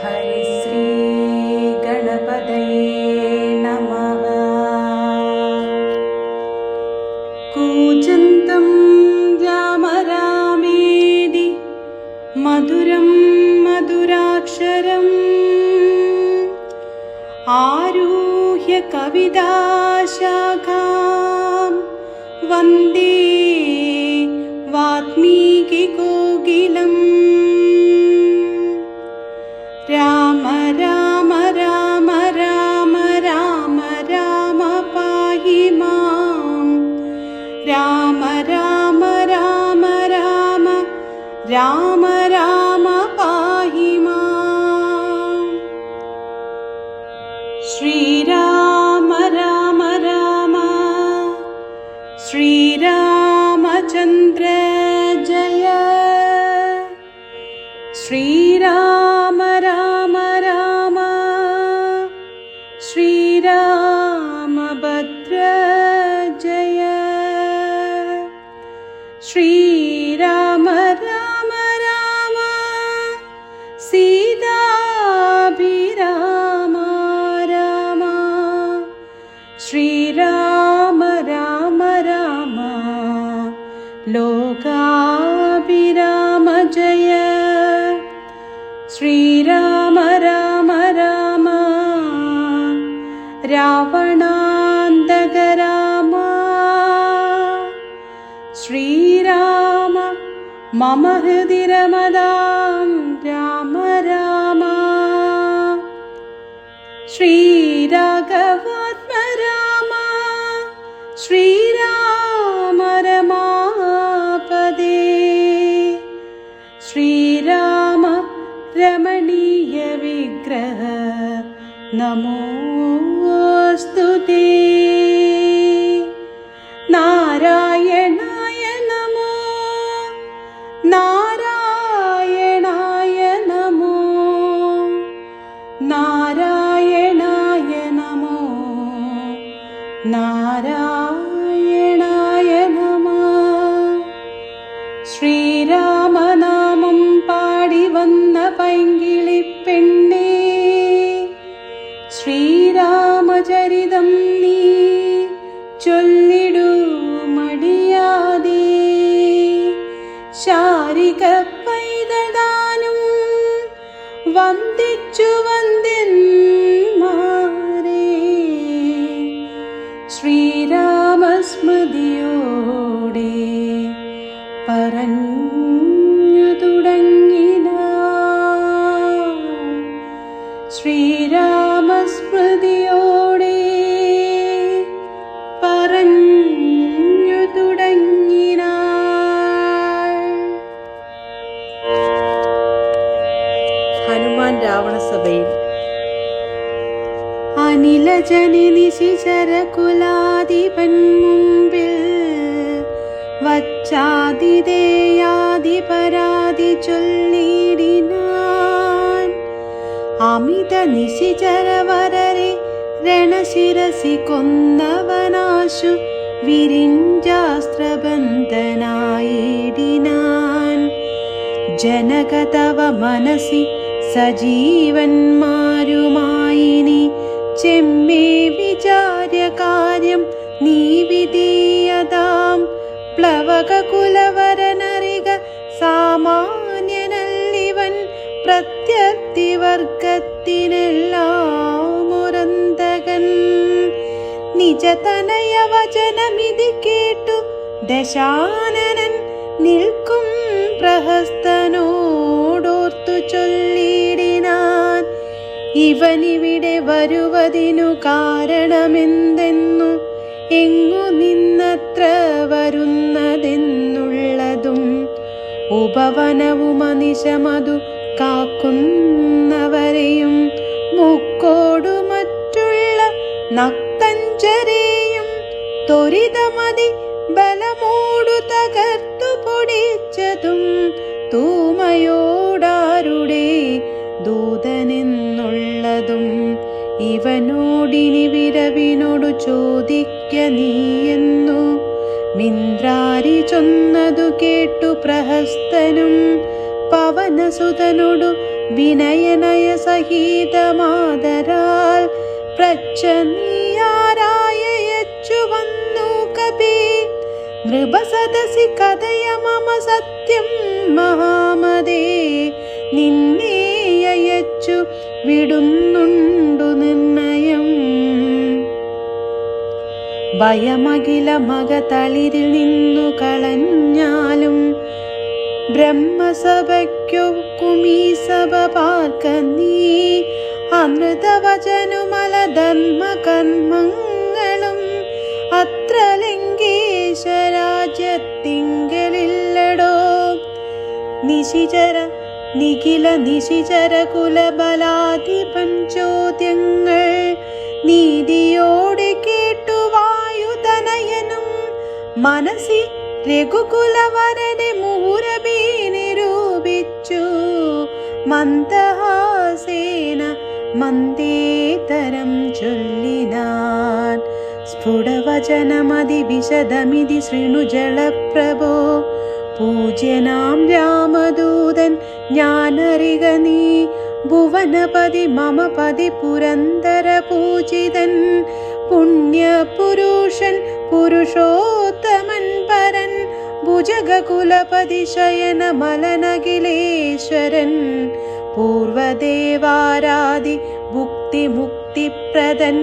ഹരിശ്രീ ഗണപതയേ നമഃ. കൂജന്തം രാമ രാമേതി മധുരം മധുരാക്ഷരം ആരുഹ്യ കവിതാശാഖാം വന്ദേ വാത്മീകികോകിലം. രാമ രാമ രാമ രാമ രാമ രാമ പാഹി മാം. രാമ രാമ രാമ രാമ രാമ രാമ പാഹി മാം. ശ്രീരാമ രാമ രാമ ശ്രീരാമചന്ദ്ര ജയ. ശ്രീരാമ രാമ രാമ ശ്രീരാമഭദ്ര ജയ. ശ്രീരാമ രാമ രാമ സീതാഭിരാമ രാമ. ശ്രീരാമ രാമ രാമ ലോകാഭിരാമ ജയ. ശ്രീരാമ രാമ രാമ രാവണാന്തക രാമ. ശ്രീരാമ മമ ഹൃദി രമതാം രാമ രാമ. ശ്രീരാഘവാത്മ രാമ ശ്രീരാമ രമാപദേ. ശ്രീരാമ രമണീയ വിഗ്രഹ നമോസ്തുതേ. നാരായണായ നമോ നാരായണായ നമോ നാരായണായ നമോ നാരായണായ നമഃ. ശ്രീരാമനാമം പാടി വന്ന പൈങ്കിളിപ്പെണ്ണേ, ശ്രീരാമചരിതം നീ ചൊല്ലിടൂ മടിയാതെ. ശാരിക പൈതദാനും വന്ദിച്ചു വന്ദ്യന്മാരെ. ശ്രീരാമസ്മൃതിയോടെ പറഞ്ഞു തുടങ്ങിന. ശ്രീരാമസ്മൃതിയോടെ പറഞ്ഞു തുടങ്ങിന. ഹനുമാൻ രാവണസഭയിൽ. അനിലജനി നിശിചര കുലാധിപൻ മുമ്പിൽ വച്ചാതിഥേയാദി പരാതി ചൊല്ലിടിനാൻ. അമിത നിശിചരവരരെ രണശിരസി കൊന്നവനാശു വിരിഞ്ചാസ്ത്രബന്ധനായിടിനാൻ. ജനകതവ മനസി സജീവന്മാരുമായിനി ചെമ്മേ വിചാര്യ കാര്യം നീ വിധീയതാം. പ്ലവകകുലവരനറിക സാമാന്യനല്ലിവൻ പ്രത്യർത്തിവർഗത്തിനെല്ലാം മുരന്തകൻ. നിജതനയ വചനമിതി കേട്ടു ദശാനനൻ നിൽക്കും പ്രഹസ്തനോടോർത്തു ചൊല്ലിടിനാൻ. ഇവനിവിടെ വരുവതിനു കാരണമെന്തെന്നു, എങ്ങു നിന്നത്ര വരുന്നതെന്നുള്ളതും, ഉപവനവും അനിശമതു കാക്കുന്നവരെയും മുക്കോടു മറ്റുള്ള നക്തഞ്ചരെയും ത്വരിതമതി ബലമോടു തകർത്തു പൊടിച്ചതും തൂമയോടാരുടെ ദൂതനെന്നുള്ളതും ഇവനോടിനി വിരവിനോടു ചോദിക്ക നീയെന്നു മിന്ത്രാരി ചൊന്നതു കേട്ടു പ്രഹസ്തനും പവന പവനസുതനോടു വിനയനയ സഹിതമാദരാൽ പ്രച്ഛന്നീയാരായച്ചു വന്നു കപി. നൃപസദസി കഥയ മമ സത്യം മഹാമതേ, നിന്നെയച്ചു വിടുന്നുണ്ടു നിർണയം. ഭയമകില മകതളിരിൽ നിന്നു കളഞ്ഞാലും ബ്രഹ്മസഭയ്ക്കൊക്കുമീ സഭ പാർക്ക നീ. അമൃതവചനുമല ധർമ്മകർമ്മങ്ങളും അത്ര ലങ്കേശരാജ്യത്തിങ്കലില്ലടോ. നിഖില നിശിചര കുലബലാധിപൻ ചോദ്യങ്ങൾ നീതിയോടെ കേട്ടു വായുതനയനും. മനസി രഘുകുലവരനെ മുഹുരബി നിരൂപിച്ചു. മന്ദഹാസേന മന്ദേതരം ചൊല്ലിനാൻ. സ്ഫുടവചനമതി വിശദമിതി ശൃണു ജലപ്രഭോ. പൂജ്യനാം രാമദൂതൻ ഞാനറിക നീ. ഭുവനപതി മമ പതി പുരന്തര പൂജിതൻ. പുണ്യപുരുഷൻ പുരുഷോത്തമൻ പരൻ. ഭുജഗകുലപതി ശയന മലനഖിലേശ്വരൻ. പൂർവദേവാരാധി ഭുക്തിമുക്തിപ്രദൻ.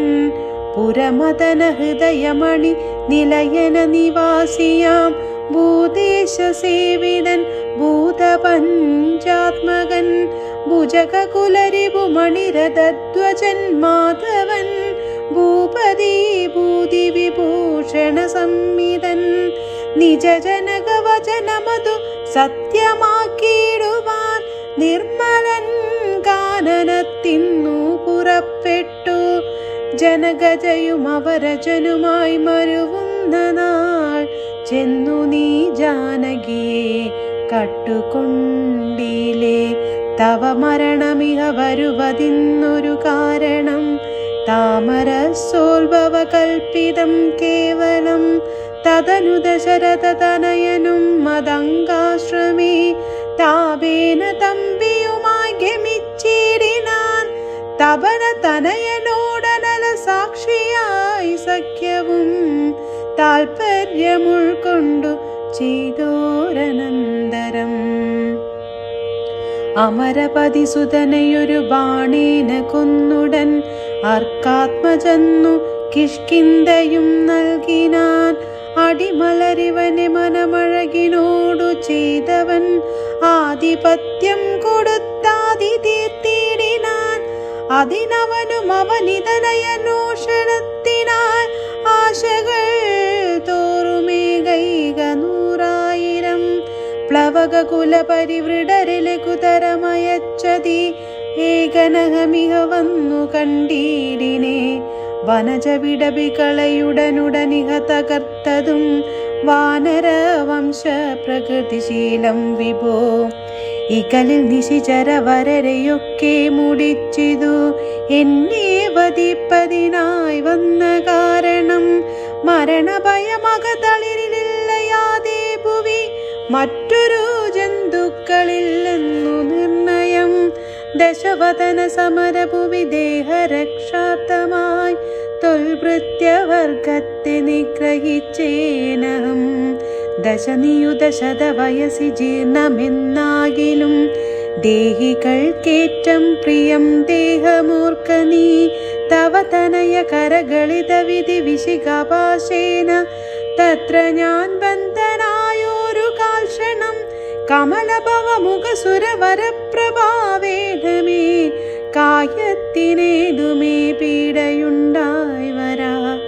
പുരമദന ഹൃദയമണി നിലയന നിവാസിയാം. ഭൂദേശ സേവിതൻ ഭൂതപഞ്ചാത്മകൻ. ഭുജഗകുലരിപുമണിരഥധ്വജൻ മാധവൻ. ഭൂപതി ഭൂതി വിഭൂഷണ സംമിതൻ. നിജജനകവചനമതു സത്യമാക്കിയിടുവാൻ നിർമ്മലൻ കാനനത്തിന്നു പുറപ്പെട്ടു. ജനകജയും അവരജനുമായി മരുവുന്ന നാൾ ചെന്നു നീ ജാനകിയെ കട്ടുകൊണ്ടിലേ. തവ മരണമിഹ വരുവതിന്നൊരു കാരണം. താമരസോത്ഭവ കൽപ്പിതം കേവലം. തദനു ദശരഥതനയനും മദംഗാശ്രമി. താപേന തമ്പിയുമായി ഗമിച്ചിടിനാൻ. തപന തനയനോടനല സാക്ഷിയായി സഖ്യവും താൽപര്യമുൾക്കൊണ്ടു ചെയ്തോരനന്തരം. അമരപതിസുതനയൊരു ബാണേന കൊന്നുടൻ. അർക്കാത്മജന്നു കിഷ്കിന്ധയും നൽകിനാൻ. അടിമലരിവനെ മനമഴകിനോടു ചെയ്തവൻ. ആധിപത്യം കൊടുത്താതി തീർത്തിടിനാൻ. അതിനവനും അവനിതനയനോഷണത്തിനായി ആശകൾ തോറുമേകൈക 100,000. പ്ലവക കുലപരിവൃഢരിലകുതരമയച്ചതി. ഏകനഹമിഹ വന്നു കണ്ടീടിനെ. വനജ വിടബികളയുടനുടനിഹ തകർത്തതും. വാനരവംശ പ്രകൃതിശീലം വിഭോ. ഇകലിൽ നിശിചരവരരെയൊക്കെ മുടിച്ചിതു. എന്നെ വധിപ്പതിനായി വന്ന കാരണം. മരണഭയമകതളിരില്ലയാതെ ഭുവി. മറ്റൊരു ജന്തുക്കളില്ലെന്നു നിർണയം. ദശവദന സമരഭുവി ദേഹരക്ഷാർത്ഥമായി. തൊൽഭൃത്യവർഗത്തെ നിഗ്രഹിച്ചേനഹം. ദശനിയുത ശതവയസി ജീർണമെന്നാകിലും. ദേഹികൾക്കേറ്റം പ്രിയം ദേഹമൂർക്കനീ. തവ തനയ കരകളിത വിധി വിശിഖപാശേന. തത്ര ഞാൻ ബന്ധനായൊരു കാൽക്ഷണം. കമലഭവ മുഖസുരവരപ്രഭാവേണമേ. കായത്തിനേതുമേ പീഡയുണ്ടായി വരാ.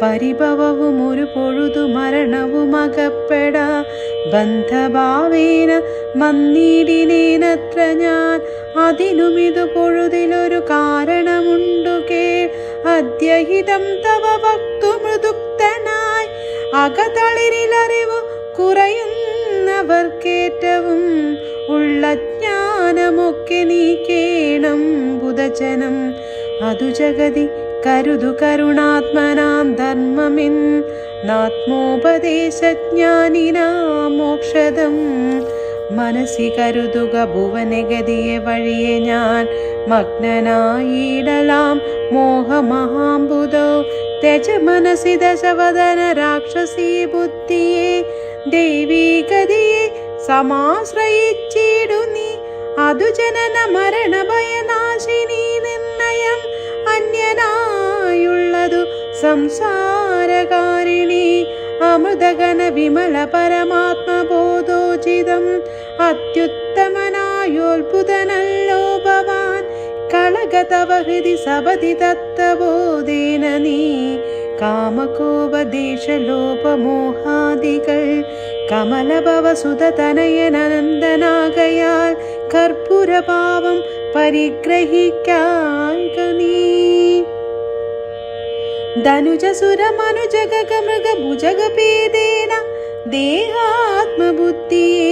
പരിഭവവും ഒരു പൊഴുതു മരണവും അകപ്പെടാ. ബന്ധഭാവേന മന്നീടിനേനത്ര ഞാൻ. അതിനുമിതു പൊഴുതിലൊരു കാരണമുണ്ടു കേൾ. അദ്യഹിതം തവ വക്തു മൃദുക്തനായി. അകതളിരിലറിവു കുറയുന്നവർക്കേറ്റവും ഉള്ള ജ്ഞാനമൊക്കെ നീക്കേണം ബുധജനം. അതു ജഗതി കരുതു കരുണാത്മനാം ധർമ്മമെൻ. നാത്മോപദേശജ്ഞാനിനാം മോക്ഷദം. മനസ്സി കരുതുക ഭുവനഗതിയെ വഴിയെ ഞാൻ മഗ്നനായിടലാം മോഹമഹാംബുധോ ത്യജ മനസി ദശവദന രാക്ഷസീ ബുദ്ധിയെ ദേവീ ഗതിയെ സമാശ്രയിച്ചിടു നീ അതു ജനന മരണ ഭയനാശിനി നിർണയം അന്യനായുള്ളതു സംസാരകാരിണി അമൃതഗന വിമല പരമാത്മബോധോചിതം അത്യുത്തമനായോത്ഭുതനല്ലോ ഭവാൻ കളഗതവ ഹൃദി സപതി തത്വബോധേന നീ കാമകോപദേശലോപമോഹാദികൾ കമലഭവ സുതനയനന്ദനാകയാൽ കർപ്പൂരഭാവം പരിഗ്രഹിക്കുക നീ ധനുജസുരമനുജഗമൃഗഭുജഗപേദേന ദേഹാത്മബുദ്ധിയെ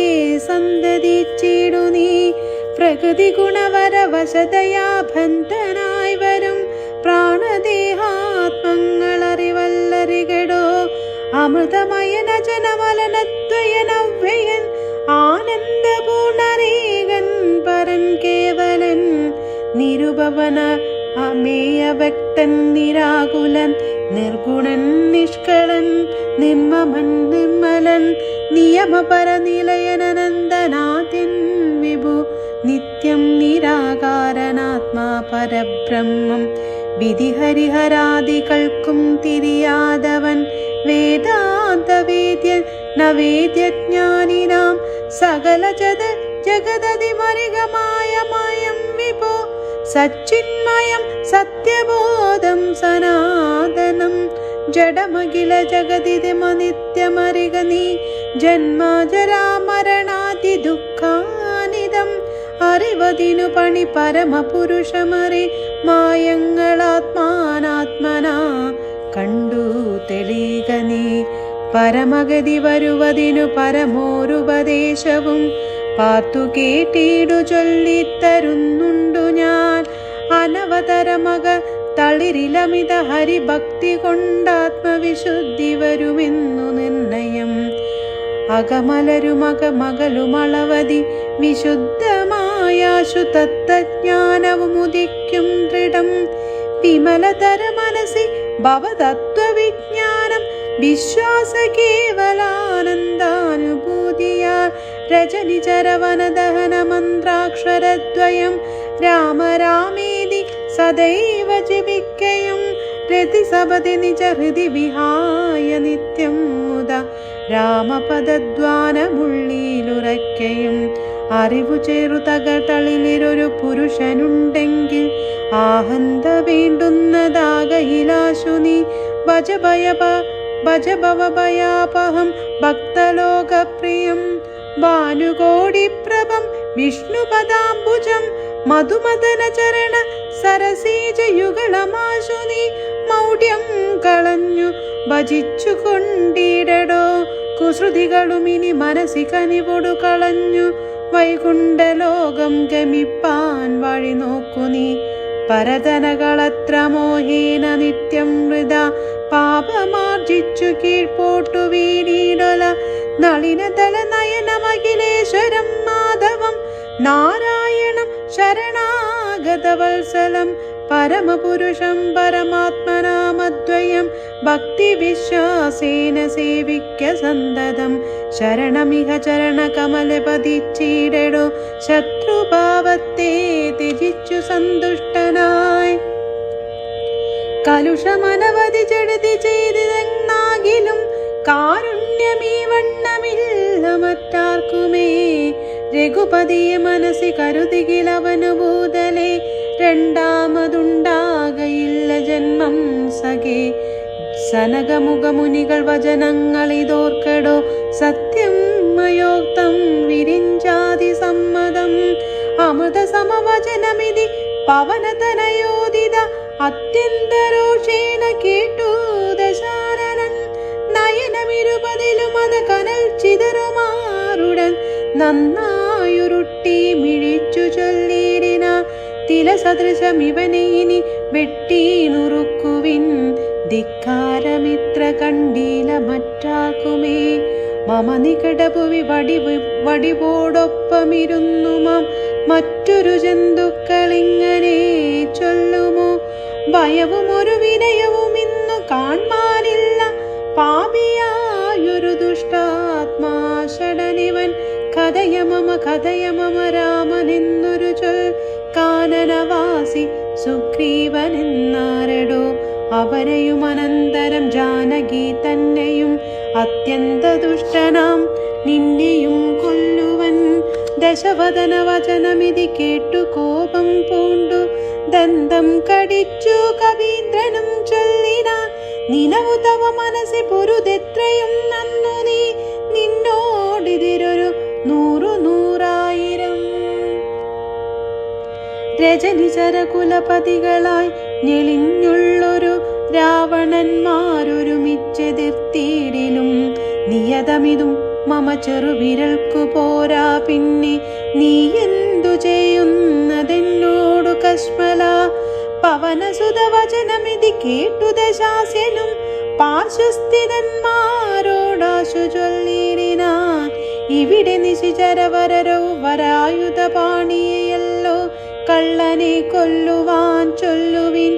സന്തതിച്ചിടു നീ പ്രകൃതി ഗുണവരവശതയാ ബന്ധനായി വരും പ്രാണദേഹാത്മങ്ങളറിവല്ലറികടോ അമൃതമയന ജനമലനദ്വയനവ്യയൻ ആനന്ദപൂർണരേകൻ പരൻ കേവലൻ നിരുപവന അമേയവക്തൻ നിരാകുലൻ നിർഗുണൻ നിഷ്കളൻ നിർമ്മമൻ നിർമ്മലൻ നിയമപരനിലയനനന്ദനാഥൻ വിഭു നിത്യം നിരാകാരനാത്മാ പരബ്രഹ്മം വിധിഹരിഹരാദികൾക്കും തിരിയാതവൻ വേദാന്തവേദ്യൻ നവേദ്യജ്ഞാനിനാം സകല ജഗദതിമരികമായ മയം വിഭോ സച്ചിന്മയം സത്യബോധം സനാതനം ജഡമഖില ജഗതിമനിത്യമരിക നീ ജന്മജരാമരണാദി ദുഃഖാനിതം അറിവതിനു പണി പരമപുരുഷമറി മായങ്ങളാത്മാനാത്മനാ കണ്ടു തെളിയുക നീ പരമഗതി വരുവതിനു പരമോരുപദേശവും പാർത്തു കേട്ടിടു ചൊല്ലിത്തരുന്നുണ്ടു ഞാൻ അനവതരമക തളിരിലമിത ഹരിഭക്തി കൊണ്ടാത്മവിശുദ്ധി വരുമെന്നു നിർണയം അകമലരുമകമകളുമളവതി വിശുദ്ധമായാശു തത്വജ്ഞാനവും ഉദിക്കും ദൃഢം വിമലതര മനസി ഭവതത്വവിജ്ഞാനം വിശ്വാസ കേവലാനന്ദാനുഭൂതിയാൽ രജനി ചരവനദഹന മന്ത്രാക്ഷരദ്വയം രാമ രാമേതി സദൈവ ജപിക്കയും രതിസപതി നിജ ഹൃദി വിഹായ നിത്യം മുത രാമപദദ്വാനമുള്ളിലുറയ്ക്കയും അറിവു ചെറുതകളിലൊരു പുരുഷനുണ്ടെങ്കിൽ ആഹന്ത വേണ്ടുന്നതാകയിലാശു നീ ഭജഭവഭയാപഹം ഭക്തലോകപ്രിയം ഭാനുകോടിപ്രഭം വിഷ്ണുപദാംബുജം മധുമദന ചരണ സരസീജയുഗളമാശു നീ മൗഢ്യം കളഞ്ഞു ഭജിച്ചു കൊണ്ടിടടോ കുസൃതികളുമിനി മനസ്സി കനിവൊടു കളഞ്ഞു വൈകുണ്ഠലോകം ഗമിപ്പാൻ വഴി നോക്കു നീ പരതനകളത്ര മോഹേന നിത്യം വൃത പാപമാർജിച്ചു കീഴ്പോട്ടു വീണിടല നളിനതല നയനമഖിലേശ്വരം മാധവം നാരായണം ശരണാഗതവത്സലം പരമപുരുഷം പരമാത്മനാമദ്വയം ഭക്തിവിശ്വാസേന സേവിക്ക സന്തതം ശരണമിഹ ചരണകമല പതിച്ചിടടോ ശത്രുഭാവത്തെ ത്യജിച്ചു സന്തുഷ്ടനായി കലുഷമനവധി ചെടുതി ചെയ്തിരുന്നാകിലും കാരുണ്യമീ വണ്ണമില്ല മറ്റാർക്കുമേ രഘുപതിയെ മനസ്സി കരുതികിലവനു ഭൂതലേ രണ്ടാമതുണ്ടാകയില്ല ജന്മം സഖേ സനകമുഖമുനികൾ വചനങ്ങളിതോർക്കടോ സത്യം മയോക്തം വിരിഞ്ചാതി സമ്മതം അമൃത സമവചനമിതി പവനതനയോദിത അത്യന്തരോഷേണ കേട്ടു ദശാനനൻ നയനമിരുപതിലും അത് കനൽ ചിതറുമാറുടൻ നന്നായുരുട്ടി മിഴിച്ചു ചൊല്ലിടിന തിലസദൃശമിവനെ ഇനി വെട്ടി നുറുക്കുവിൻ ധിക്കാരമിത്ര കണ്ടീല മറ്റാക്കുമേ മമ നികടഭുവി വടിവോടൊപ്പമിരുന്നു മാം മറ്റൊരു ജന്തുക്കളിങ്ങനെ ചൊല്ലുമോ? ഭയവും ഒരു വിനയവും ഇന്നു കാൺമാനില്ല, പാപിയായൊരു ദുഷ്ടാത്മാ ഷടനിവൻ. കഥയ മമ രാമനെന്നൊരു ചൊൽ കാനനവാസി സുഗ്രീവനെന്നാരടോ. അവരെയും അനന്തരം ജാനകി തന്നെയും അത്യന്ത ദുഷ്ടനാം നിന്നെയും കൊല്ലുവൻ. ദശവദന വചനമിതി കേട്ടു കോപം പൂണ്ടു ദന്തം കടിച്ചു കവീന്ദ്രനും ചൊല്ലിനാൻ. നിനവു തവ മനസ്സി പൊരുതെത്രയും നന്നു നീ, നിന്നോടിതിരൊരു 100,000 രജനിചര കുലപതികളായി ഞെളിഞ്ഞുള്ളൊരു രാവണന്മാരൊരുമിച്ചെതിർത്തിയിടിലും നിയതമിതും മമ ചെറുവിരൽക്കു പോരാ. പിന്നെ നീ എന്തു ചെയ്യുന്നതെന്നോടു കശ്മല? പവനസുതവചനമിതി കേട്ടു ദശാസ്യനും പാർശ്വസ്ഥിതന്മാരോടാശു ചൊല്ലിടിനാൻ. ഇവിടെ നിശിചരവരരൗവരായുധ പാണിയല്ലോ കള്ളനെ കൊല്ലുവാൻ ചൊല്ലുവിൻ.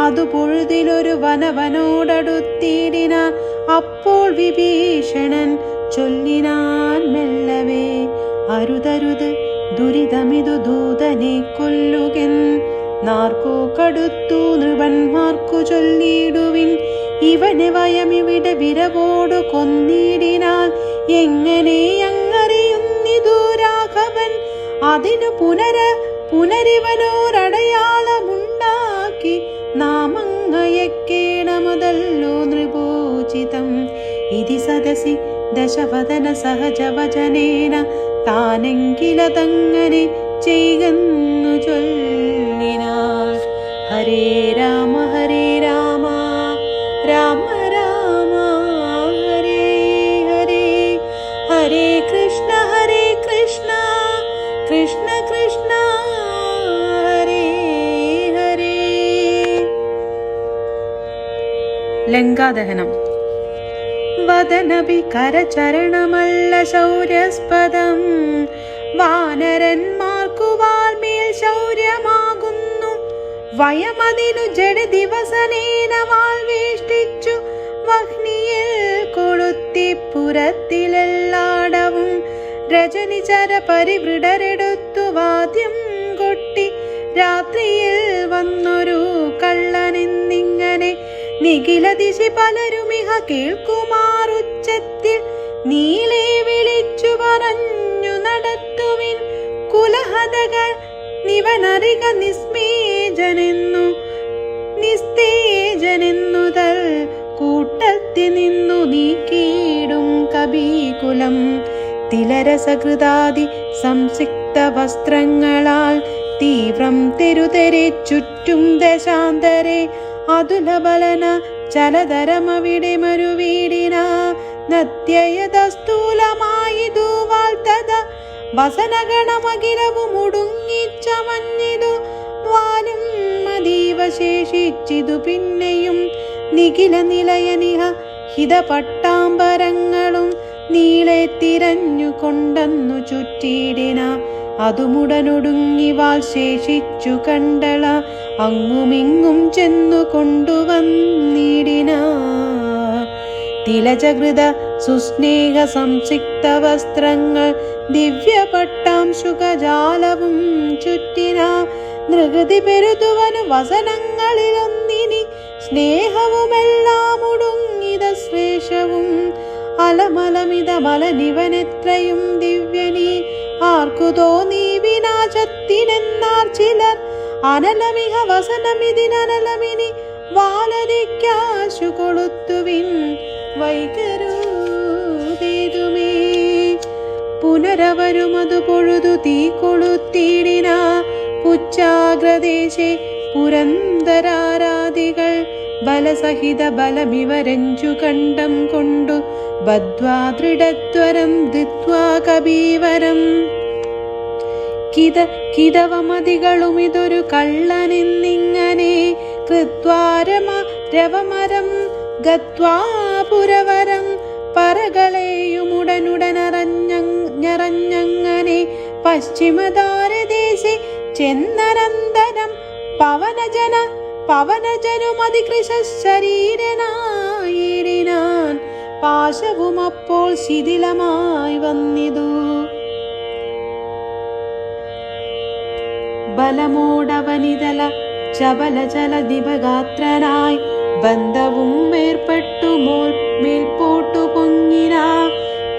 അതു പൊഴുതിലൊരു വനവനോടടുത്തിടിനാൻ. അപ്പോൾ വിഭീഷണൻ ചൊല്ലിനാൻ മെല്ലവേ, അരുതരുത് ദുരിതമിതു ദൂതനെ കൊല്ലുകൻ. നാർക്കോ കടുത്തു നൃപന്മാർക്കു ചൊല്ലിടുവിൻ, ഇവനെ വയമിവിടെ വിരവോടു കൊന്നിടിനാൽ എങ്ങനെ അങ്ങറിയുന്നിതു രാഘവൻ? അതിനു പുനരിവനോരടയാളമുണ്ടാക്കി നാമങ്ങയക്കേണമതല്ലോ നൃപോചിതം. ഇതി സദസി ദശവദന സഹജവചനേന താനെങ്കിലതങ്ങനെ ചെയ്കന്നു ചൊല്ലിനാൻ. ഹരേ രാമ രാമ രാമ ഹരേ ഹരേ, ഹരേ കൃഷ്ണ കൃഷ്ണ കൃഷ്ണ ഹരേ ഹരേ. ലങ്കാദഹനം. വദനഭി കരചരണമല്ല ശൗര്യസ്പദം, വാനരന്മാർക്കു വാൾമേൽ ശൗര്യമാകുന്നു. വയമതിനു ജഡ ദിവസനേന വാൾ വേഷ്ടിച്ചു വഹ്നിയിൽ കൊളുത്തി പുറത്തിലെല്ലാടവും. രജനിചര പരിവൃഢരെടുത്തു വാദ്യം കൊട്ടി രാത്രിയിൽ വന്നൊരു കള്ളനെന്നിങ്ങനെ നിഖില ദിശി പലരുമിഹ കേൾക്കുമാറുച്ചത്തിൽ നീളെ വിളിച്ചു പറഞ്ഞു നടത്തുവിൻ. കുലഹതകൾ നിവനറിക നിസ്തേജനെന്നുതൽ കൂട്ടത്തിൽ നിന്നു നീക്കിയിടും കബീകുലം. തിലരസകൃതാദി സംസിക്ത വസ്ത്രങ്ങളാൽ തീവ്രം തെരുതെരെ ചുറ്റും ദശാന്തരെ. അതുലബലന ചലതരമവിടെ മരുവീടിന നത്യയതസ്ഥൂലമായിതു വാൾത്തത. വസനഗണമകിലവും മുടുങ്ങിച്ചമഞ്ഞിതു വാലും മതീവ ശേഷിച്ചിതു. പിന്നെയും നിഖില നിലയനിഹ ഹിതപട്ടാംബരങ്ങളും നീളെ തിരഞ്ഞു കൊണ്ടന്നു ചുറ്റിയിടിന. അതുമുടനൊടുങ്ങി വാൾ ശേഷിച്ചു കണ്ടള അങ്ങുമിങ്ങും ചെന്നു കൊണ്ടുവന്നിടിന. തിലജകൃത സുസ്നേഹ സംസിക്ത വസ്ത്രങ്ങൾ ദിവ്യ പട്ടാംശുകജാലവും ചുറ്റിന. നൃഗതി പെരുതുവനു വസനങ്ങളിലൊന്നിനി സ്നേഹവുമെല്ലാം ഒടുങ്ങിത ശ്രേഷവും. അലമലമിതമലനിവനെത്രയും ദിവ്യനി ആർക്കു തോന്നി വിനാശത്തിനെന്നാർ ചിലർ. അനലമിഹ വസനമിതിനലമിനി വാലതിക്കാശു കൊളുത്തുവിൻ വൈകരുതേതുമേ. പുനരവരുമതു പൊഴുതു തീ കൊളുത്തിടിന പുച്ഛാഗ്രദേശേ പുരന്തരാരാദികൾ. ബലസഹിത ബലമിവരഞ്ചു കണ്ടം കൊണ്ടു ബദ്ധ്വാ ദൃഢത്വരം ധൃത്വാ കബീവരം. കിതവമതികളുമിതൊരു കള്ളനെന്നിങ്ങനെ കൃത്വാരവമരം ഗത്വാ പുരവരം. പറകളെയുമുടനുടനറഞ്ഞങ്ങനെ പശ്ചിമദാരദേശി ചെന്നനന്തരം പവനജനുമതികൃശ ശരീരനായിടിനാൻ. പാശവും അപ്പോൾ ശിഥിലമായി വന്നിതു. ബലമോടവനിതല ചപലചല ദിവഗാത്രനായി ബന്ധവും ഏർപ്പെട്ടു മേൽപോട്ടു പൊങ്ങിന.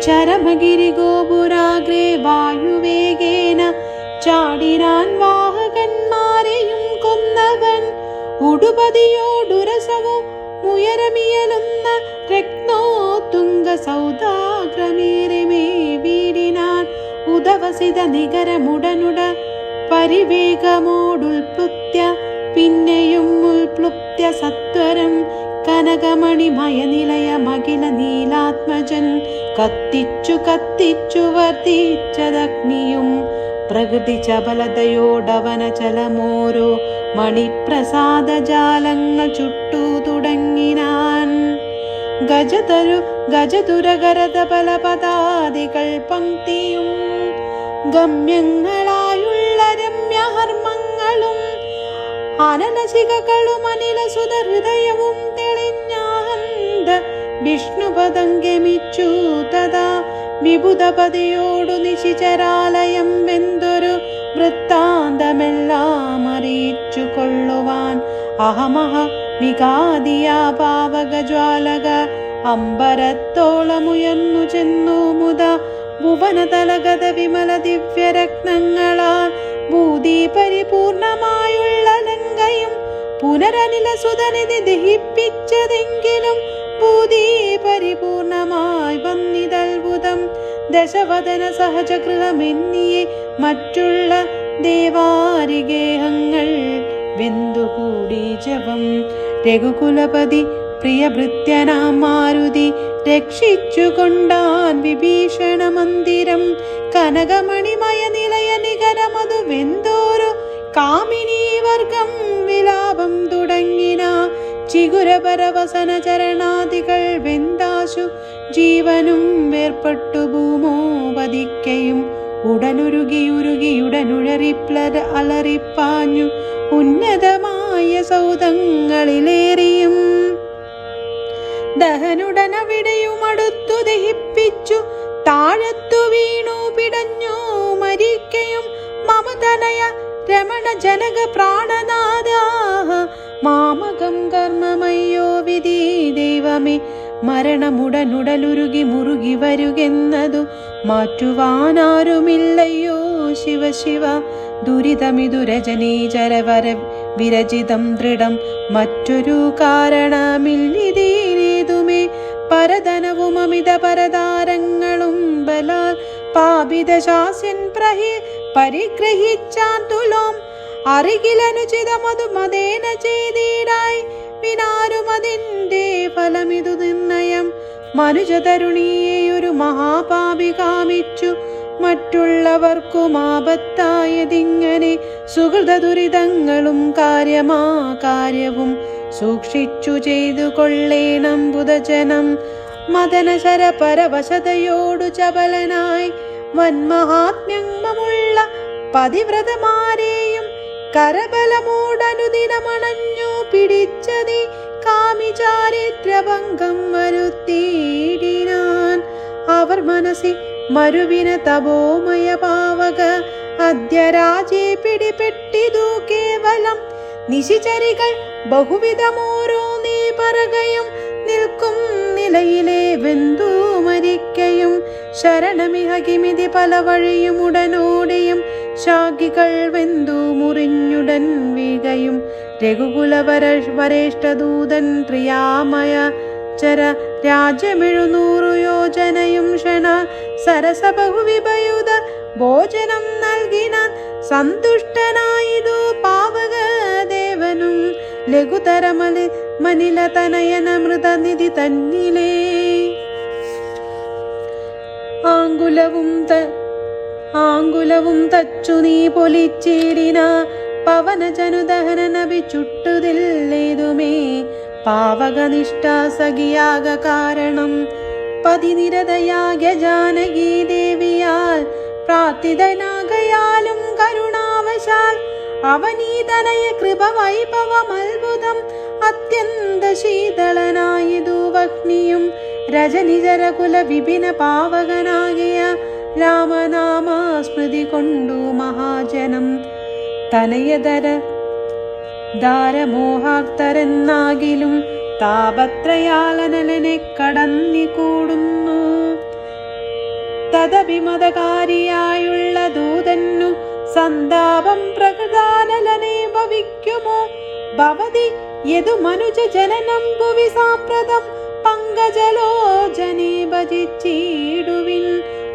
ചരമഗിരി ഗോപുരാഗ്രേ വായുവേഗേന ചാടിനാൻ വാഹകന്മാരെയും കൊന്നവൻ. ഉടുപതിയോടുരസവും മുയരമിയലുന്ന രത്നോത്തുംഗ സൗദാഗ്രമേറിമേ വീടിനാൻ. ഉദവസിത നികരമുടനുട പരിവേഗമോടുൽപ്ലുത്യ പിന്നെയും ഉൽപ്ലുപ്യ സത്വരം കനകമണിമയ നിലയമഖില നീലാത്മജൻ കത്തിച്ചു വർദ്ധിച്ചതഗ്നിയും. പ്രകൃതി ചപലതയോടവന ചലമോരോ മണിപ്രസാദജാലങ്ങൾ ചുട്ടു തുടങ്ങിനാൻ. ഗജതുരകരത പലപദാദികൾ പങ്ക്തിയും ഗമ്യങ്ങളായുള്ള രമ്യഹർമ്മങ്ങളും അനലശികകളും അനിലസുത ഹൃദയവും തെളിഞ്ഞാന്ത വിഷ്ണുപദം ഗമിച്ചു. തഥാ വിബുധപതിയോടു നിശിചരാലയം വെന്തൊരു വൃത്താന്തമെല്ലാം അറിയിച്ചു കൊള്ളുവാൻ അഹമഹ മികാദിയാ പാവകജ്വാലക അമ്പരത്തോളമുയർന്നു ചെന്നു മുത. ഭുവനതലഗത വിമല ദിവ്യരത്നങ്ങളാൽ ഭൂതി പരിപൂർണമായുള്ള ലങ്കയും പുനരനില സുതനിധി ദഹിപ്പിച്ചതെങ്കിലും ഭൂതി പരിപൂർണമായി വന്നിതത്ഭുതം. ദശവദന സഹജഗൃഹമെന്നിയെ മറ്റുള്ള ദേവാരിഗേഹങ്ങൾ വെന്തുകൂടി ജവം. രഘുകുലപതി പ്രിയഭൃത്യനാം മാരുതി രക്ഷിച്ചു കൊണ്ടാൻ വിഭീഷണ മന്ദിരം. കനകമണിമയ നിലയ നികരമതു വെന്തോരു കാമിനീ വർഗം വിലാപം തുടങ്ങിന. ചിഗുരപരവസന ചരണാദികൾ വെന്താശു ജീവനും വേർപ്പെട്ടു ഭൂമോപതിക്കയും. ഉടനുരുകിയുടനുഴറിപ്ലര അലറിപ്പാഞ്ഞു ഉന്നതമായ സൗധങ്ങളിലേറിയും. ദഹനുടനവിടെയും അടുത്തു ദഹിപ്പിച്ചു താഴത്തു വീണു പിടഞ്ഞു മരിക്കയും. മമതനയ രമണ ജനക പ്രാണനാഥ മാമകം കർമ്മമയ്യോ വിധി ദൈവമേ. മരണമുടനുടലുരുകി മുറുകി വരുകെന്നതു മാറ്റുവാനാരുമില്ലയോ ശിവ ശിവ. ദുരിതമിതു രജനീചരവര വിരചിതം ദൃഢം മറ്റൊരു കാരണമില്ലിതേതുമേ. പരധനവും അമിത പരതാരങ്ങളും ബലാൽ പാപിതശാസ്യൻ പരിഗ്രഹിച്ചാൻ തുലോം. അറികിലനുചിതമതു മതേന ചെയ്തിടായി വിനാരുമതിൻ്റെ ഫലമിതു നിർണയം. മനുജതരുണിയെയൊരു മഹാപാപി കാമിച്ചു മറ്റുള്ളവർക്കും ആപത്തായതിങ്ങനെ. സുഹൃത ദുരിതങ്ങളും കാര്യവും സൂക്ഷിച്ചു ചെയ്തു കൊള്ളേണം ബുധജനം. മദനശര പരവശതയോടു ചപലനായി വന്മഹാത്മ്യമുള്ള പതിവ്രതമാരെയും കരബലമോടനുദിനമണഞ്ഞു പിടിച്ചതി കാമിചാരിത്രഭംഗം വരുത്തിയിടിനാൻ. അവർ മനസ്സി മരുവിന തപോമയ പാവക അദ്യരാജേ പിടിപെട്ടിതു കേവലം. നിശിചരികൾ ബഹുവിധമോരോ നീ പറകയും നിൽക്കും നിലയിലെ വെന്തു മരിക്കയും. ശരണമിഹകിമിതി പല വഴിയും ഉടനോടിയും ശാഖികൾ വെന്തു മുറിഞ്ഞുടൻ വീകയും. രഘുകുലവരേഷ്ഠദൂതൻ പ്രിയാമയ ചര രാജ്യമെഴുന്നൂറു യോജനയും ക്ഷണ സരസ ബഹുവിഭയുത ഭോജനം നൽകിനാൻ. സന്തുഷ്ടനായിതു പാവകദേവനും ലഘുതരമലി മനില തനയന മൃതനിധി തന്നിലേ. ആങ്കുലവും തച്ചു നീ പൊലിച്ചിടിന പവനജനുദഹനനവി ചുട്ടുതില്ലേതുമേ. പാവകനിഷ്ഠ സഖിയാക കാരണം പതിനിരതയായ ജാനകി ദേവിയാൽ പ്രാർത്ഥിതനാകയാലും കരുണാവശാൽ അവനീതനയ കൃപ വൈഭവം അത്ഭുതം അത്യന്ത ശീതളനായതു വഹ്നിയും രജനിജരകുല വിപിന പാവകനാകിയ രാമനാമ സ്മൃതി കൊണ്ടു മഹാജനം തനയതര ദാരമോഹാർത്തരെന്നാകിലും താപത്രയാലനലനെ കടന്നിക്കൂടുന്നു. തദഭിമതകാരിയായുള്ള ദൂതന്നു സന്താപം പ്രകൃതാനലനെ ഭവിക്കുമോ? ഭവതി യതു മനുജ ജനനം ഭുവി സാമ്പ്രതം പങ്കജലോചനെ ഭജിച്ചിടുവിൻ.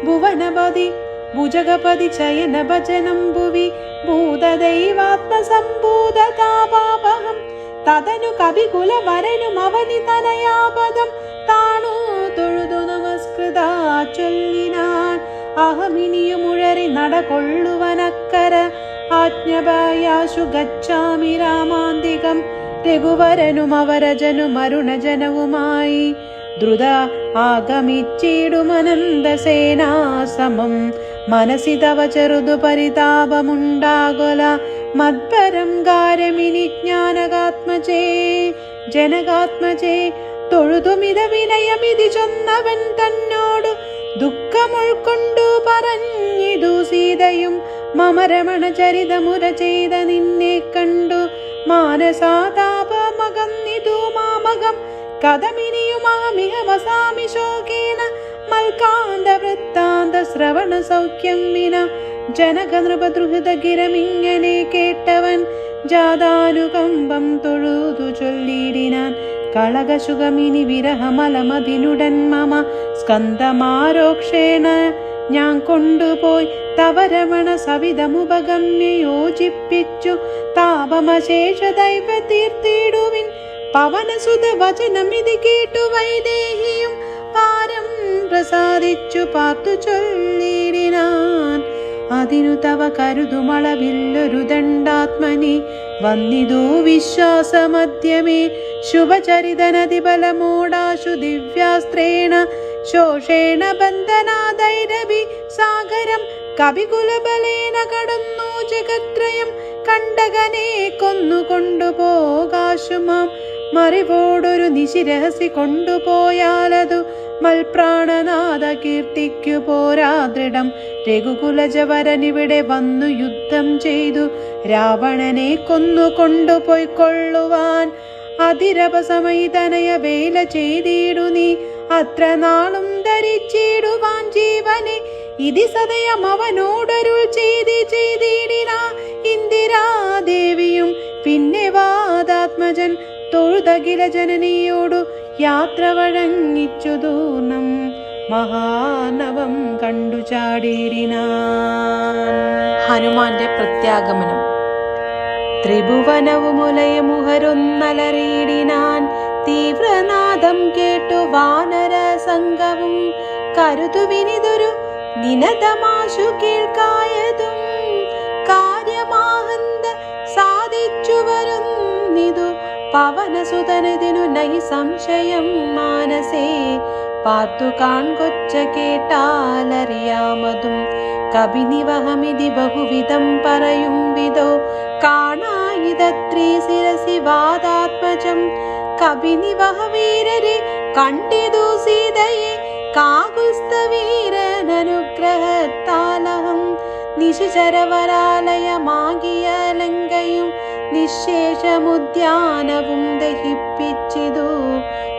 ഭുവനപതി ഭുജഗപതി ചയന ഭജനം ഭുവി ഭൂതദൈവാത്മസംഭൂതതാപാപഹം. തദനു കവികുല വരനും അവനി തനയാപദം താണു തൊഴുതു നമസ്കൃതാ ചൊല്ലിനാൻ. അഹമിനിയുമുഴറി നടകൊള്ളുവനക്കര ആജ്ഞാപയാശു ഗച്ഛാമി രാമാന്തികം. രഘുവരനും അവരജനും അരുണജനവുമായി ദ്രുത ആഗമിച്ചിടുമനന്തസേനാസമം. മനസി തവ ചെറുതു പരിതാപമുണ്ടാകൊല മദ്പരം ഗാരമിനി ജ്ഞാനകാത്മജേ ജനകാത്മജേ. തൊഴുതുമിത വിനയമിതി ചൊന്നവൻ തന്നോട് ദുഃഖമുൾക്കൊണ്ടു പറഞ്ഞിതു സീതയും. മമ രമണ ചരിതമുര ചെയ്ത നിന്നെ കണ്ടു മാനസാതാപമകന്നിതു മാമകം. കഥമിനിയുമാമിഹ വസാമി ശോകേന മൽകാന്ത വൃത്താന്ത ശ്രവണ സൗഖ്യം വിന. ജനക നൃപദ്രുഹൃത ഗിരമിങ്ങനെ കേട്ടവൻ ജാതാനുകമ്പം തൊഴുതു ചൊല്ലിടിനാൻ. കളകശുഗമിനി വിരഹമലമതിനുടൻ മമ സ്കന്ധമാരോക്ഷേണ ഞാൻ കൊണ്ടുപോയി തവ രമണ സവിധമുപഗമ്യ യോജിപ്പിച്ചു. താപമശേഷ ദൈവ തീർത്തിടുവിൻ. പവനസുത വചനമിതി കേട്ടു വൈദേഹിയും പാരം പ്രസാദിച്ചു പാർത്തു ചൊല്ലിടിനാൻ. അതിനു തവ കരുതുമളവില്ലൊരു ദണ്ഡാത്മനി വന്നിതു വിശ്വാസമദ്യമേ. ശുഭചരിതനതിബലമോടാശു ദിവ്യാസ്ത്രേണ ശോഷേണ ബന്ധനാദൈരവി സാഗരം. കവികുലബലേന കടന്നു ജഗത്രയം കണ്ടകനെ കൊന്നുകൊണ്ടുപോകാശുമാം. മറിവോടൊരു നിശിരഹസി കൊണ്ടുപോയാലതു മൽപ്രാണനാഥ കീർത്തിക്കു പോരാ ദൃഢം. രഘുകുലജവരനിവിടെ വന്നു യുദ്ധം ചെയ്തു രാവണനെ കൊന്നുകൊണ്ടുപോയിക്കൊള്ളുവാൻ. അതിരപസമയിതനയ വേല ചെയ്തിടു നീ അത്ര നാളും ധരിച്ചിടുവാൻ ജീവനെ. ഇതി സദയം അവനോടരുൾ ചെയ്തിടിന ഇന്ദിരാദേവിയും. പിന്നെ വാദാത്മജൻ തൊഴുതകില ജനനിയോടു യാത്ര വഴങ്ങിച്ചു ദൂർണം മഹാനവം കണ്ടു ചാടിയിടിനാൻ. ഹനുമാന്റെ പ്രത്യാഗമനം. ത്രിഭുവനവുമുലയമുഹരൊന്നലറിയിടിനാൻ. തീവ്രനാദം കേട്ടു വാനര സംഘവും കരുതുവിനിതൊരു നിനതമാശു കേൾക്കായതും. കാര്യമാഹന്ത സാധിച്ചു വരുന്നിതു പവനസുതനതിനു നൈ സംശയം മാനസേ. പാർത്തു കാൺകൊച്ച കേട്ടാലറിയാമതും കവിനിവഹമിതി ബഹുവിധം പറയും വിധോ. കാണായിതത്രീ ശിരസി വാദാത്മജം കവിനിവഹ വീരരെ കണ്ടിതു സീതയെ. കാകുൽസ്ഥവീരനനുഗ്രഹത്താലഹം നിശിചരവരാലയമാകിയ ലങ്കയും നിശേഷമുദ്യാനവും ദഹിപ്പിച്ചിതു.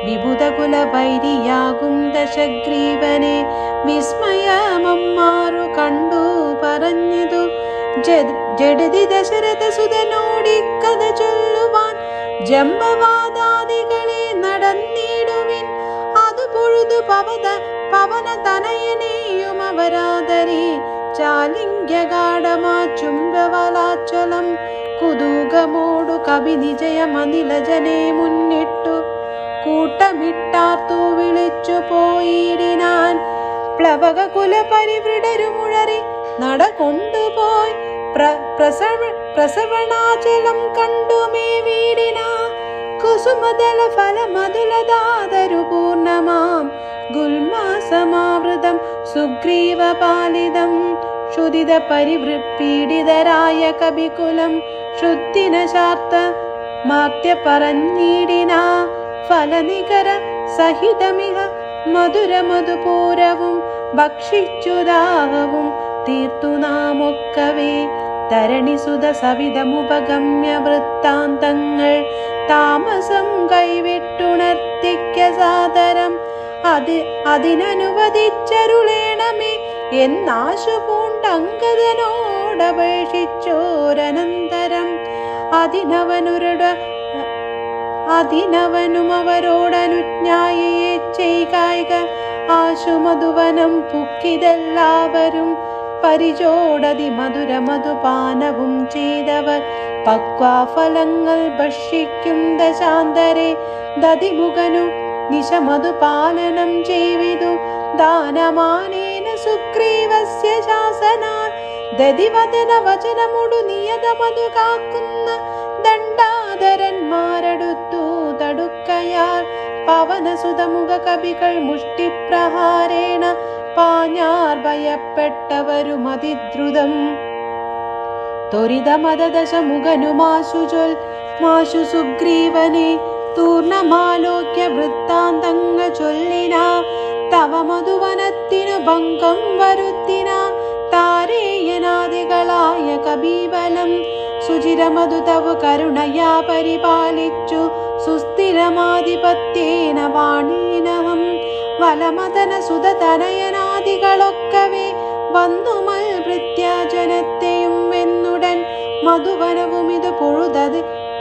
വിബുധകുല വൈരിയാകും ദശഗ്രീവനെ വിസ്മയമമ്മാറു കണ്ടു പറഞ്ഞിതു. ജഡതി ദശരഥ സുതനോടിക്കഥ ചൊല്ലുവാൻ ജംബവാദാദികളെ നടന്നിടുവിൻ. അതു പൊഴുതു പവന തനയനെയും അവരാദരി ചാലിംഗ്യഗാഢമാ ചുംബവലാച്ചലം. കുതൂകമോടു കവി നിജയമനിലജനെ മുന്നിട്ടു കൂട്ടമിട്ടാർത്തു വിളിച്ചു പോയിടിനാൻ. പ്ലവക കുല പരിവൃഢരുമുഴറി നട കൊണ്ടുപോയി പ്രസവണാചലം കണ്ടുമേ വീടിന. കുസുമദല ഫലമതുലതാതരു പൂർണമാം ഗുൽമാസമാവൃതം സുഗ്രീവപാലിതം ക്ഷുദിത പരിവൃപീഡിതരായ കവികുലം ശുദ്ധിനശാർത്ത മാർത്യ പറഞ്ഞിടിന ഫലനികര സഹിതമിഹ മധുര മധുപൂരവും ഭക്ഷിച്ചുദാഹവും തീർത്തു നാമൊക്കവേ തരണിസുത സവിധമുപഗമ്യ വൃത്താന്തങ്ങൾ താമസം കൈവിട്ടുണർത്തിക്ക സാദരം അതിനനുവദിച്ചരുളേണമേ എന്നാശു പൂണ്ടങ്കദനോടപേക്ഷിച്ചോരനന്തരം അതിനവനും അവരോടനുജ്ഞായയെ ചെയ്കായിക ആശുമധുവനം പുക്കിതെല്ലാവരും പരിചോടതി മധുര മധുപാനവും ചെയ്തവർ പക്വാഫലങ്ങൾ ഭക്ഷിക്കും ദശാന്തരെ ദതിമുഖനു നിശമധുപാലനം ചെയ്വിതു ദാനമാനേന സുഗ്രീവസ്യ ശാസനാൽ ദതിവദന വചനമുടു നിയതമതു കാക്കുന്ന ദണ്ഡാധരന്മാരടുത്തു തടുക്കയാൽ പവനസുതമുഖ കവികൾ മുഷ്ടിപ്രഹാരേണ പാഞ്ഞാർ ഭയപ്പെട്ടവരും അതിദ്രുതം ത്വരിതമദശമുഖനുമാശു സുഗ്രീവനെ തൂർണമാലോക്യ വൃത്താന്തങ്ങ ചൊല്ലിന തവ മധുവനത്തിനു ഭംഗം വരുത്തിന താരേയനാദികളായ കബീബലം സുചിരമധു തവു കരുണയാ പരിപാലിച്ചു സുസ്ഥിരമാധിപത്യേന വാണീനഹം വലമദന സുതതനയനാദികളൊക്കവേ വന്നുമൽ ഭൃത്യാജനത്തെയും വെന്നുടൻ മധുവനവും ഇത്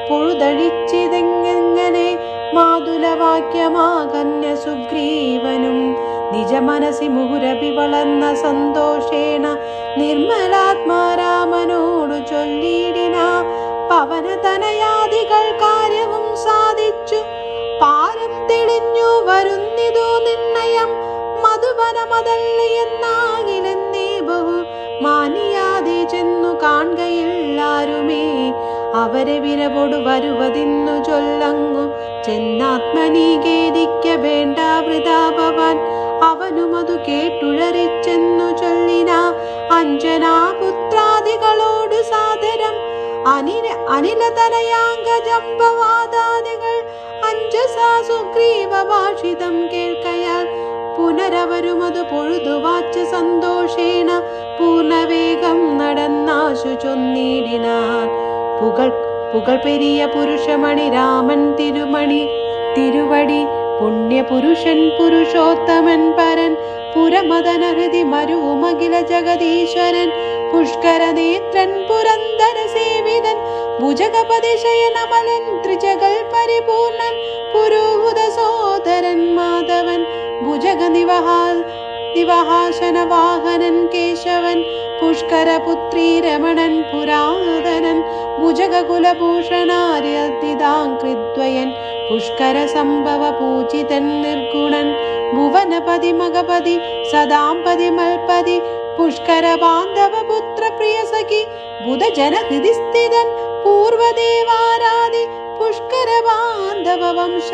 പൊഴുതഴിച്ചിതെങ്ങനെ മാതുലവാക്യമാകന്യ സുഗ്രീവനും നിജമനസി മുഹുരഭി വളർന്ന സന്തോഷേണ നിർമ്മലാത്മാരാമനോടു ചൊല്ലിടിന പവനതനയാദികൾ കാര്യവും സാധിച്ചു പാരം തെളിഞ്ഞു വരുന്നിതു നിർണയം മധുവനമതല്ല എന്നാകിലെന്നേ ബഹു മാനിയാതെ ചെന്നു കാണുകയില്ലാരുമേ അവരെ വിരവോടു വരുവതിന്നു ചൊല്ലങ്ങു ചെന്നാത്മനീ ഖേദിക്ക വേണ്ട വൃതാഭവാൻ അവനും അതു കേട്ടുഴറിച്ചെന്നു ചൊല്ലിന അഞ്ജനാപുത്രാദികളോടു സാദരം അനിലതനയാംഗജംബവാദാദികൾ അഞ്ജസാ സുഗ്രീവ ഭാഷിതം കേൾക്കയാൽ പുനരവരുമതു പൊഴുതുവാച്ച സന്തോഷേണ പൂർണ്ണവേഗം നടന്നാശു ചൊന്നിടിനാൻ പുകൾ പെരിയ പുരുഷമണി രാമൻ തിരുവടി പുണ്യപുരുഷൻ പുരുഷോത്തമൻ പരൻ പുരമദനഹൃതി മരുമഖില ജഗദീശ്വരൻ പുഷ്കരനേത്രൻ പുരന്ദര സേവിതൻ ഭുജഗപതിശയനമലൻ ത്രിജഗൽ പരിപൂർണൻ പുരോഹുത സോദരൻ മാധവൻ ഭുജഗ നിവഹാസന വാഹനൻ കേശവൻ പുഷ്കരപുത്രീ രമണൻ പുരാതനൻ ഭുജഗകുലഭൂഷണാര്യതിദാംകൃദ്വയൻ പുഷ്കര സംഭവ പൂജിതൻ നിർഗുണൻ ഭുവനപതി മഗപതി സദാംപതി മൽപതി പുഷ്കര ബാന്ധവ പുത്ര പ്രിയ സഖി ബുധജന ഹൃദി സ്ഥിതൻ പൂർവദേവാരാധി പുഷ്കര ബാന്ധവ വംശ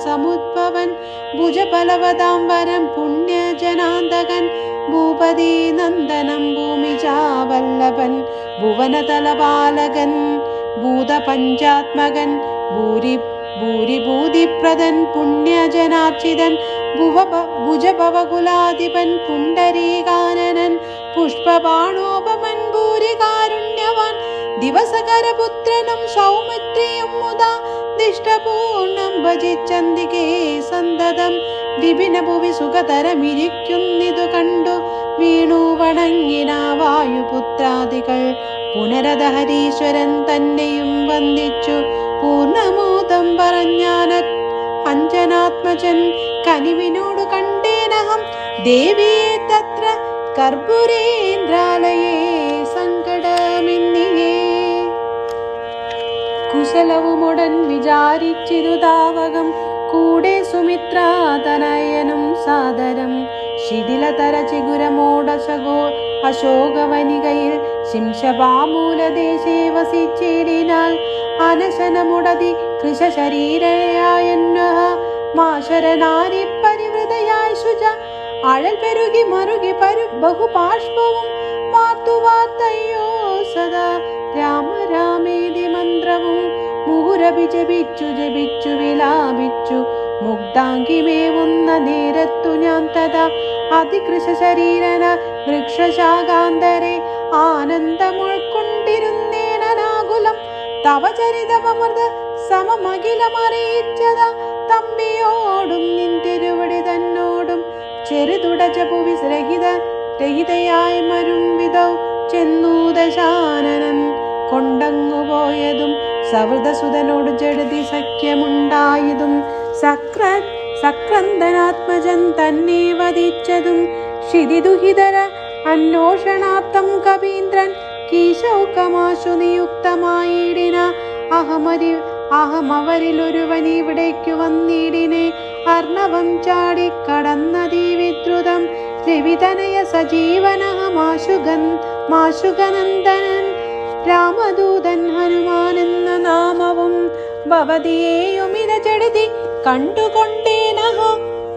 സമുദ്ഭവൻ ഭുജബലവതാംബരം പുണ്യജനാന്തകൻ ഭൂപതി നന്ദനം ഭൂമിജാവല്ലഭൻ ഭുവനതലപാലകൻ ഭൂതപഞ്ചാത്മകൻ ഭൂരിഭൂതിപ്രദൻ പുണ്യജനാർച്ചിതൻ ഭുജഭവകുലാധിപൻ പുണ്ടരീകാനനൻ പുഷ്പബാണോപമൻ ഭൂരികാരുണ്യവാൻ ദിവസകരപുത്രനും സൗമിത്രിയും മുതാ ദിഷ്ടപൂർണം ഭജിച്ചന്തികേ സന്തതം വിപിന ഭുവി സുഖതരമിരിക്കുന്നിതു കണ്ടു വീണു വണങ്ങിന വായുപുത്രാദികൾ പുനരത ഹരീശ്വരൻ തന്നെയും വന്ദിച്ചു പൂർണ്ണമോദം പറഞ്ഞാന അഞ്ജനാത്മജൻ കനിവിനോടു കണ്ടേനഹം ദേവിയെ തത്ര കർപ്പൂരേന്ദ്രാലയേ സങ്കടമെന്നിയേ കുശലവുമുടൻ വിചാരിച്ചിരു താവകം കൂടെ സുമിത്രാതനയനും സാദരം ശിഥിലതര ചിഗുരമോടശകോ അശോകവനികയിൽ ശിംശപാമൂലദേശേ വസിച്ചിടിനാൽ അനശനമുടതി കൃശരീരയായ മാശരനാരി പരിവൃതയായി ശുച അഴൽ പെരുകി മറുകി ബഹുപാഷ്പവും വാർത്തയ്യോ സദാ രാമ രാമേതി മന്ത്രവും മുഹുരഭി ജപിച്ചു വിലാപിച്ചു മുഗ്ധാംഗിമേവുന്ന നേരത്തു ഞാൻ തഥാ അതികൃശ ശരീരന വൃക്ഷശാഖാന്തരെ ആനന്ദമുൾക്കൊണ്ടിരുന്നേനാകുലം തവ ചരിതമൃത സമമഖിലമറിയിച്ചത തമ്പിയോടും നിൻ തിരുവടി തന്നോടും ചെറുതുടചപുവി രഹിതയായി മരും വിധൗ ചെന്നു ദശാനനൻ കൊണ്ടങ്ങുപോയതും സവൃതസുതനോട് ജഡതി സഖ്യമുണ്ടായതും സക്രന്ദനാത്മജൻ തന്നെ വധിച്ചതും ക്ഷിതിദുഹിതര അന്വേഷണാർത്ഥം കവീന്ദ്രൻ കീശൗകമാശു നിയുക്തമായിടിന അഹമവരിലൊരുവൻ ഇവിടേക്കു വന്നിടിനെ അർണവം ചാടിക്കടന്നതീ വിദ്രുതം രവിതനയ സജീവനഹമാശുഗനന്ദനൻ രാമദൂതൻ ഹനുമാൻ എന്ന നാമവും ഭവതിയേയുമിര ജഡതി കണ്ടുകൊണ്ടേനഹ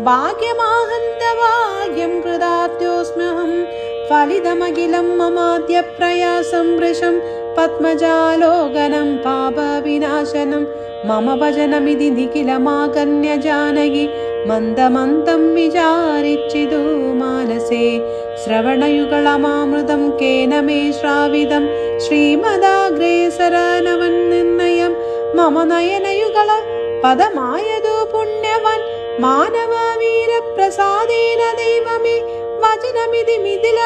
ഭാഗ്യമാഹന്തഭാഗ്യം കൃതാത്യോസ്മ്യഹം ഫലിതമഖിലം മമാദ്യ പ്രയാസം വൃഷം പത്മജാലോകനം പാപവിനാശനം മമ ഭജനമിതി നിഖിലമാകന്യ ജാനകി മന്ദമന്ദം വിചാരിച്ചിതു മാനസേ ശ്രവണയുഗളമാമൃതം കേന മേ ശ്രാവിതം ശ്രീമദാഗ്രേസരനവൻ നിർണയം മമ നയനയുഗള പദമായതു പുണ്യവൻ മാനവ വീരപ്രസാദേന ദൈവമേ വചനമിതി മിഥില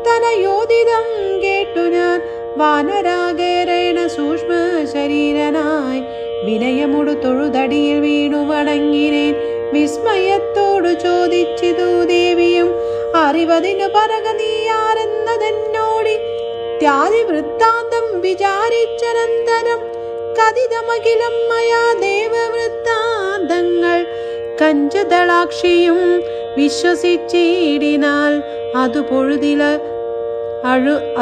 തനയോദിതം കേട്ടു ഞാൻ വാനരാഗേരേണ സൂക്ഷ്മ ശരീരനായി വിനയമുടു തൊഴുതടിയിൽ വീണു വണങ്ങിനേൻ വിസ്മയത്തോടു ചോദിച്ചിതു ദേവിയും അറിവതിനു പറക നീയാരെന്നതെന്നോടി ത്യാദി വൃത്താന്തം വിചാരിച്ചനന്തരം കഥിതമഖിലം മയാ ദേവവൃത്താന്തങ്ങൾ കഞ്ചദളാക്ഷിയും വിശ്വസിച്ചിടിനാൽ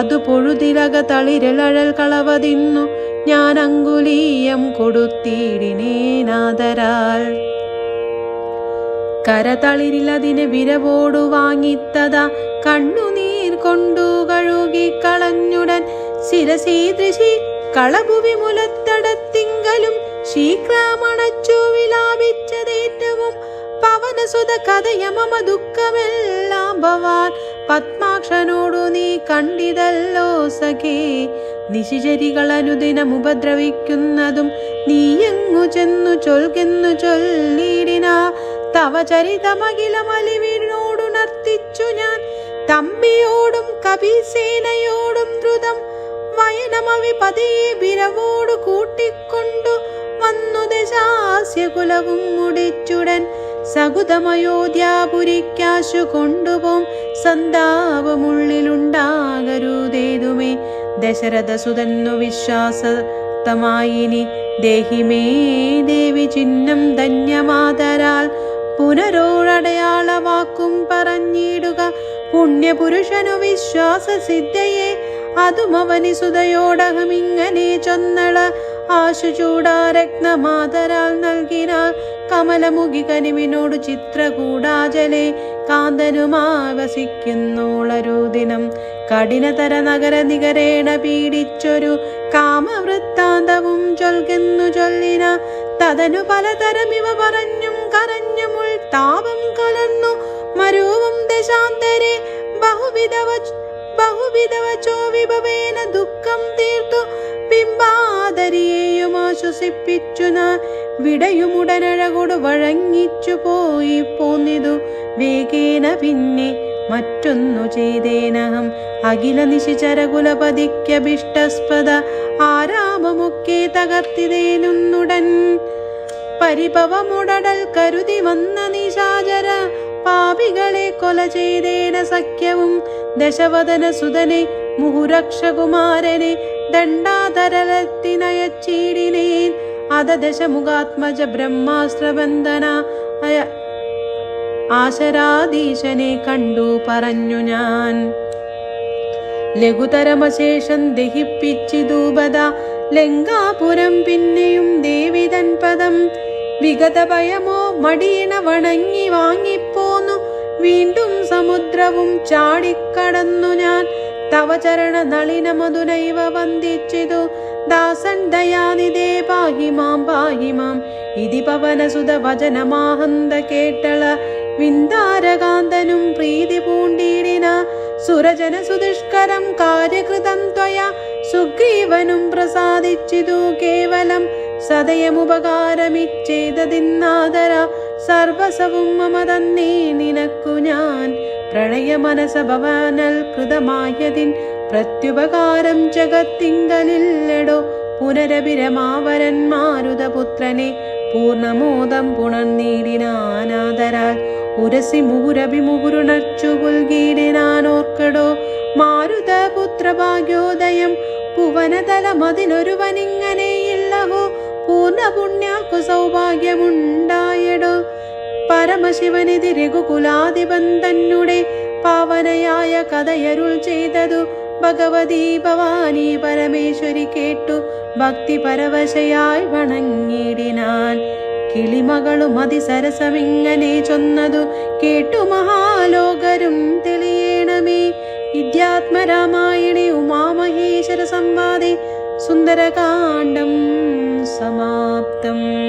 അത് പൊഴുതിലക തളിരലഴൽ കളവതിന്നു ഞാൻ അങ്കുലീയം കൊടുത്തിടിനേനാദരാൽ കരതളിരിലതിനെ വിരവോടു വാങ്ങിത്തതാ കണ്ണുനീർ കൊണ്ടു കഴുകി കളഞ്ഞുടൻ ശിരസീദൃശി കളഭുവി മുലത്തടത്തിങ്കലും ശീഘ്രമണച്ചു വിലാപിച്ചതേറ്റവും പവനസുത കഥയമമ ദുഃഖമെല്ലാം ഭവാൻ പത്മാക്ഷനോടു നീ കണ്ടിതല്ലോ സഖേ നിശിചരികൾ അനുദിനം ഉപദ്രവിക്കുന്നതും നീയെങ്ങു ചെന്നു ചൊല്ലിടിന തവ ചരിതമഖിലമലിവിനോടുണർത്തിച്ചു ഞാൻ തമ്പിയോടും കപിസേനയോടും ദ്രുതം വയനമവിപതിയെ വിരവോടു കൂട്ടിക്കൊണ്ടു വന്നു ദശാസ്യകുലവും മുടിച്ചുടൻ സകുതമയോധ്യാപുരിക്കാശു കൊണ്ടുപോം സന്താപമുള്ളിലുണ്ടാകരുതേതുമേ ദശരഥസുതന്നു വിശ്വാസത്തമായിനി ദേഹിമേ ദേവി ചിഹ്നം ധന്യമാതരാൽ പുനരോടയാളവാക്കും പറഞ്ഞിടുക പുണ്യപുരുഷനു വിശ്വാസ സിദ്ധയെ അതും അവനി സുതയോടഹമിങ്ങനെ ചൊന്നള ആശു ചൂടാരത്നമാതരാൽ നൽകിനാൾ കമലമുഖി കനിവിനോട് ചിത്രകൂടാജലെ കാന്തനുമാവസിക്കുന്നോളരു ദിനം കഠിനതര നഗര നികരേണ പീഡിച്ചൊരു കാമവൃത്താന്തവും ചൊൽകെന്നു ചൊല്ലിന തതനു പലതരമിവ പറഞ്ഞും കരഞ്ഞുമുൾ താപം കലർന്നു മരുവും ദശാന്തരെ ബഹുവിധവചോ വിഭവേന ദുഃഖം തീർത്തു പിംബാദരിയെയും ആശ്വസിപ്പിച്ചു ഞാൻ വിടയുമുടനഴകൊടു വഴങ്ങിച്ചു പോന്നിതു വേഗേന പിന്നെ മറ്റൊന്നു ചെയ്തേനഹം അഖില നിശിചരകുലപതിക്കഭിഷ്ടസ്പദ ആരാമമൊക്കെ തകർത്തിതേനുന്നുടൻ പരിഭവമുടൽ കരുതി വന്ന നിശാചര പാപികളെ കൊല ചെയ്തേന സഖ്യവും ദശവദന സുതനെ മുഹുരക്ഷകുമാരനെ ദണ്ഡാതരത്തിനയച്ചീടിനേൻ അത ദശമുഖാത്മജ ബ്രഹ്മാസ്ത്രബന്ധന ആശരാധീശനെ കണ്ടു പറഞ്ഞു ഞാൻ ലഘുതരമശേഷം ദഹിപ്പിച്ചിതൂപത ലങ്കാപുരം പിന്നെയും ദേവിതൻ പദം വിഗത ഭയമോ മടിയിണ വണങ്ങി വാങ്ങിപ്പോന്നു. വീണ്ടും സമുദ്രവും ചാടിക്കടന്നു ഞാൻ. തവ ചരണ നളിന മധുനൈവ വന്ദിച്ചിതു. ദാസൻ ദയാനിധേ പാഹിമാം പാഹിമാം ഇതി പവനസുത വചനമാഹന്ത കേട്ടള. വിന്ദാരകാന്തനും പ്രീതി പൂണ്ടീടിന. സുരജന സുദുഷ്കരം കാര്യകൃതം ത്വയാ. സുഗ്രീവനും പ്രസാദിച്ചിതു കേവലം. സദയമുപകാരമിച്ചെയ്തതിന്നാദര. സർവസവും മമ തന്നേ നിനക്കു ഞാൻ. പ്രണയ മനസ ഭവനൽ കൃതമായതിൻ പ്രത്യുപകാരം ജഗത്തിങ്കലില്ലടോ. പുനരഭിരമാവരൻ മാരുതപുത്രനെ പൂർണ്ണമോദം പുണർനീടിനാനാദരാൽ. ഉരസി മുഹുരഭിമുഹുരുണർച്ചു പുൽകീടിനാനോർക്കടോ. മാരുതപുത്ര ഭാഗ്യോദയം ഭുവനതലമതിലൊരുവനിങ്ങനെയില്ലഹോ. പൂർണ്ണ പുണ്യാക്കു സൗഭാഗ്യമുണ്ടായടോ. പരമശിവനിധി രഘുകുലാധിപൻ തന്നെ പാവനയായ കഥയരുൾ ചെയ്തതു. ഭഗവതി ഭവാനി പരമേശ്വരി കേട്ടു ഭക്തി പരവശയായി വണങ്ങിടിനാൻ. കിളിമകളും അതിസരസമിങ്ങനെ ചൊന്നതു കേട്ടു മഹാലോകരും തെളിയണമേ. വിദ്യാത്മരാമായണി ഉമാമഹേശ്വര സംവാദേ സുന്ദരകാണ്ഡം സമാപ്തം.